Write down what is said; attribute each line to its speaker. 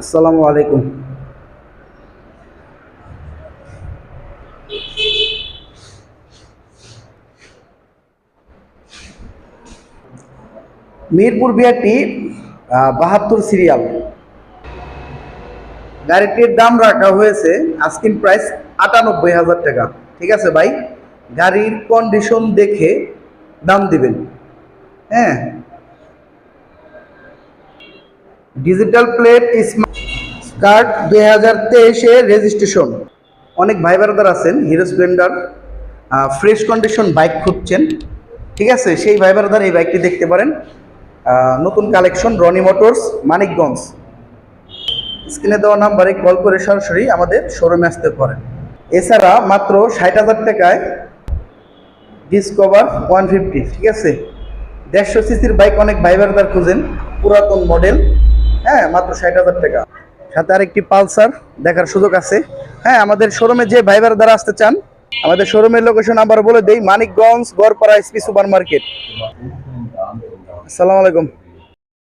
Speaker 1: আসসালামু আলাইকুম। Mirpur BRT 72 serial গাড়িটির দাম রাখা হয়েছে আস্কিং প্রাইস ৯৮,০০০ টাকা। ঠিক আছে ভাই, গাড়ির কন্ডিশন দেখে দাম দিবেন। হ্যাঁ, ডিজিটাল প্লেট স্কার্ট 2023-এর রেজিস্ট্রেশন। অনেক ভাই ব্রাদার আছেন hero Splendor fresh condition bike খুঁজছেন। ঠিক আছে, সেই ভাই ব্রাদার এই বাইকটি দেখতে পারেন। নতুন কালেকশন, রনি মোটরস, মানিকগঞ্জ। স্ক্রিনে দেওয়া নাম্বারে কল করে সরাসরি আমাদের শোরুমে আসতে পারেন। এছাড়া মাত্র 60,000 টাকায় ডিসকভার 150। ঠিক আছে, 150 সিসির বাইক অনেক ভাই ব্রাদার খুঁজেন, পুরাতন মডেল। হ্যাঁ, মাত্র 60,000 টাকা। সাথে আরেকটি পালসার দেখার সুযোগ আছে। হ্যাঁ, আমাদের শোরুমে যে ভাই ব্রাদার আসতে চান, আমাদের শোরুমের লোকেশন আবার বলে দেই, Manikganj Garpara SP super market. আসসালামু আলাইকুম।